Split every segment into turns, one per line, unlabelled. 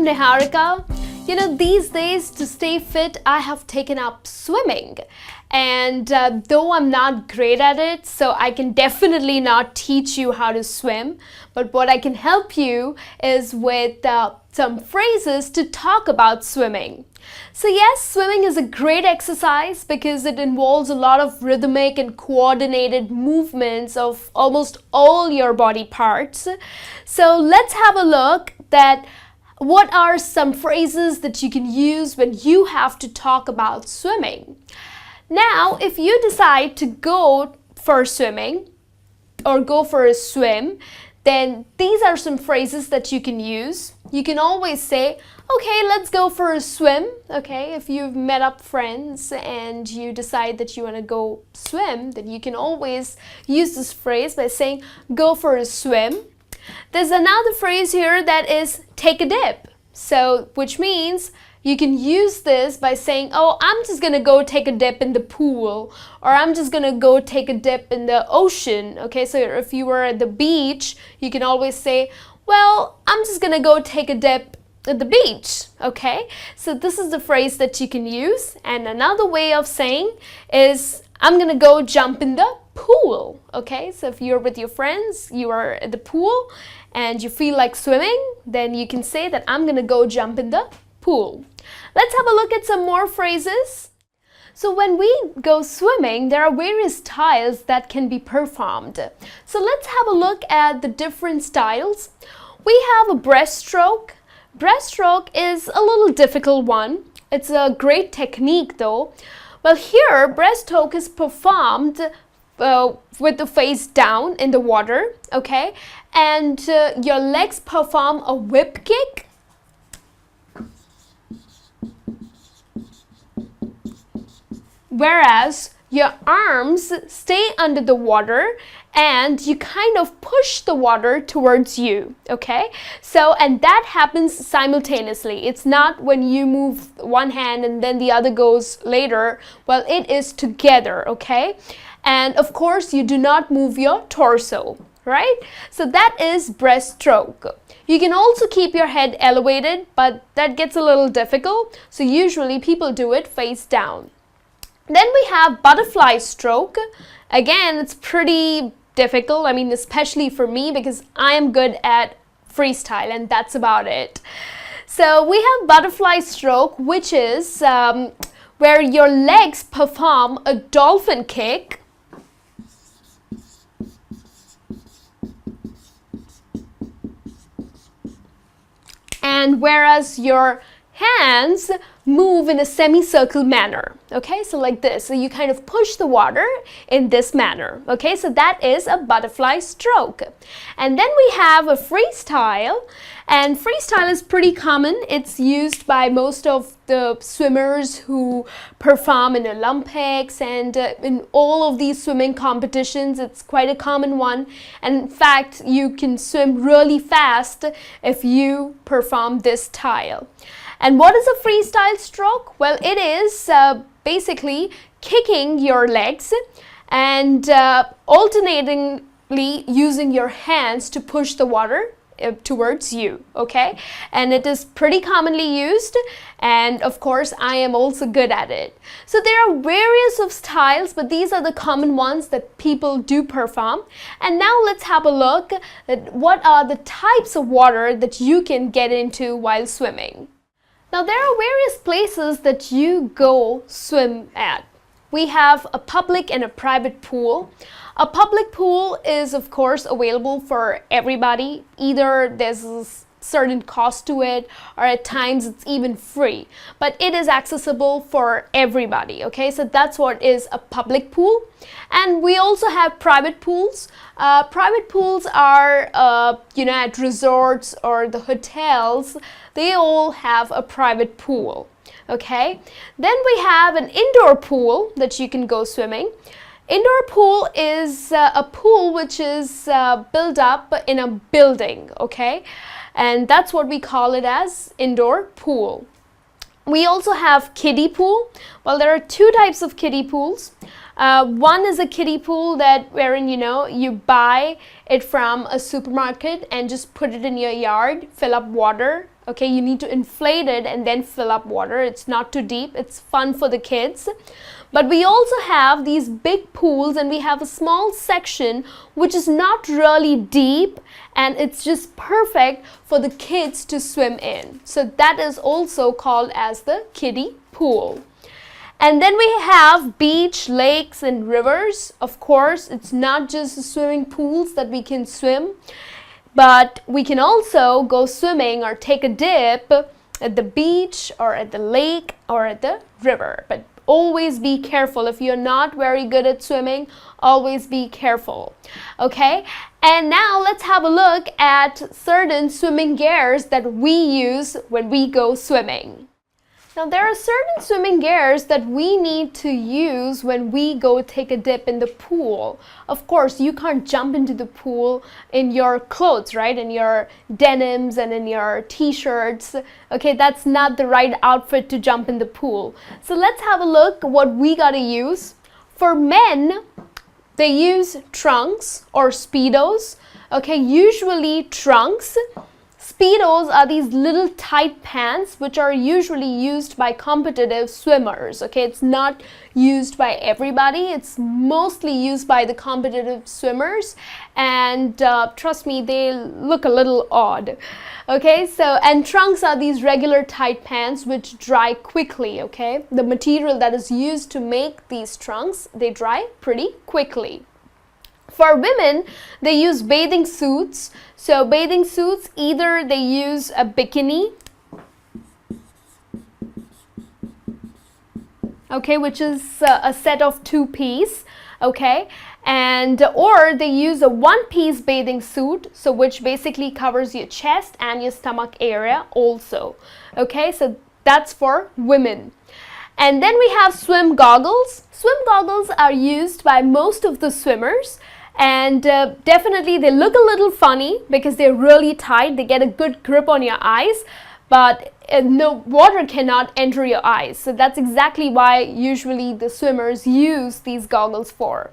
I'm Niharika. You know, these days to stay fit, I have taken up swimming. And though I'm not great at it, so I can definitely not teach you how to swim. But what I can help you is with some phrases to talk about swimming. So yes, swimming is a great exercise because it involves a lot of rhythmic and coordinated movements of almost all your body parts. So let's have a look at what are some phrases that you can use when you have to talk about swimming. Now, if you decide to go for swimming or go for a swim, then these are some phrases that you can use. You can always say, okay, let's go for a swim. Okay, if you've met up friends and you decide that you want to go swim, then you can always use this phrase by saying, go for a swim. There's another phrase here that is take a dip. So, which means you can use this by saying, oh, I'm just gonna go take a dip in the pool, or I'm just gonna go take a dip in the ocean. Okay, so if you were at the beach, you can always say, well, I'm just gonna go take a dip at the beach. Okay, so this is the phrase that you can use. And another way of saying is, I'm gonna go jump in the pool. Okay, so if you're with your friends, you are at the pool and you feel like swimming, then you can say that I'm gonna go jump in the pool. Let's have a look at some more phrases. So when we go swimming, there are various styles that can be performed. So let's have a look at the different styles. We have a breaststroke. Breaststroke is a little difficult one. It's a great technique though. Well, here breaststroke is performed with the face down in the water, okay? And your legs perform a whip kick. Whereas your arms stay under the water and you kind of push the water towards you, okay? So, and that happens simultaneously. It's not when you move one hand and then the other goes later. Well, it is together, okay? And of course, you do not move your torso, right? So that is breaststroke. You can also keep your head elevated, but that gets a little difficult. So usually people do it face down. Then we have butterfly stroke. Again, it's pretty difficult. I mean, especially for me because I am good at freestyle and that's about it. So we have butterfly stroke, which is where your legs perform a dolphin kick. And whereas your hands move in a semicircle manner, okay, so like this. So you kind of push the water in this manner, okay, so that is a butterfly stroke. And then we have a freestyle, and freestyle is pretty common. It's used by most of the swimmers who perform in Olympics and in all of these swimming competitions. It's quite a common one, and in fact you can swim really fast if you perform this style. And what is a freestyle stroke? Well, it is basically kicking your legs and alternatingly using your hands to push the water towards you, okay? And it is pretty commonly used, and of course I am also good at it. So there are various of styles, but these are the common ones that people do perform. And now let's have a look at what are the types of water that you can get into while swimming. Now there are various places that you go swim at. We have a public and a private pool. A public pool is of course available for everybody. Either there's a certain cost to it or at times it's even free. But it is accessible for everybody, okay? So that's what is a public pool. And we also have private pools. Private pools are, at resorts or the hotels. They all have a private pool, okay? Then we have an indoor pool that you can go swimming. Indoor pool is a pool which is built up in a building, okay? And that's what we call it as indoor pool. We also have kiddie pool. Well, there are two types of kiddie pools. One is a kiddie pool wherein you buy it from a supermarket and just put it in your yard, fill up water, Okay, you need to inflate it and then fill up water. It's not too deep. It's fun for the kids. But we also have these big pools, and we have a small section which is not really deep, and it's just perfect for the kids to swim in. So that is also called as the kiddie pool. And then we have beach, lakes, and rivers. Of course, it's not just the swimming pools that we can swim, but we can also go swimming or take a dip at the beach or at the lake or at the river. But always be careful. If you're not very good at swimming, always be careful. Okay? And now let's have a look at certain swimming gears that we use when we go swimming. Now, there are certain swimming gears that we need to use when we go take a dip in the pool. Of course, you can't jump into the pool in your clothes, right? In your denims and in your t-shirts. Okay, that's not the right outfit to jump in the pool. So let's have a look what we gotta use. For men, they use trunks or Speedos. Okay, usually trunks. Speedos are these little tight pants which are usually used by competitive swimmers. Okay, it's not used by everybody. It's mostly used by the competitive swimmers, and trust me, they look a little odd. Okay, so, and trunks are these regular tight pants which dry quickly. Okay, the material that is used to make these trunks, they dry pretty quickly. For women, they use bathing suits. So bathing suits, either they use a bikini, okay, which is a set of two-piece, okay, and or they use a one-piece bathing suit, so which basically covers your chest and your stomach area also. Okay, so that's for women. And then we have swim goggles. Swim goggles are used by most of the swimmers. And definitely they look a little funny because they're really tight. They get a good grip on your eyes, but no water cannot enter your eyes. So that's exactly why usually the swimmers use these goggles for.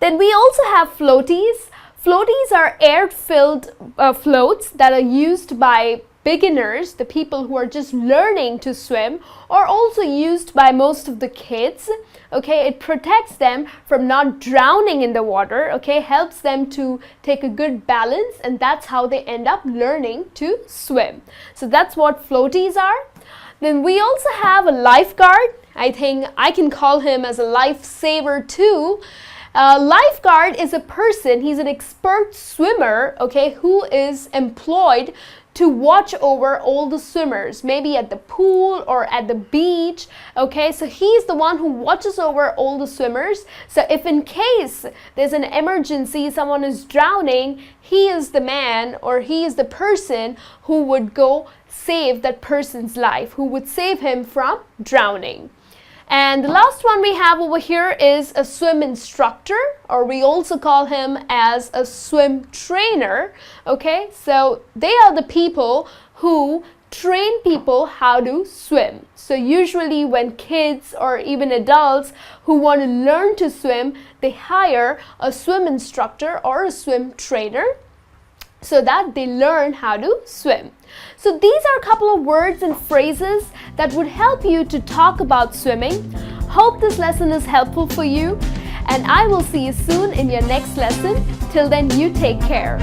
Then we also have floaties. Floaties are air-filled floats that are used by beginners, the people who are just learning to swim, or also used by most of the kids. Okay, it protects them from not drowning in the water, okay, helps them to take a good balance, and that's how they end up learning to swim. So that's what floaties are. Then we also have a lifeguard. I think I can call him as a lifesaver too. Lifeguard is a person, he's an expert swimmer, okay, who is employed to watch over all the swimmers, maybe at the pool or at the beach. Okay, so he's the one who watches over all the swimmers. So if in case there's an emergency, someone is drowning, he is the man or he is the person who would go save that person's life, who would save him from drowning. And the last one we have over here is a swim instructor, or we also call him as a swim trainer. Okay, so they are the people who train people how to swim. So usually when kids or even adults who want to learn to swim, they hire a swim instructor or a swim trainer so that they learn how to swim. So these are a couple of words and phrases that would help you to talk about swimming. Hope this lesson is helpful for you, and I will see you soon in your next lesson. Till then, you take care.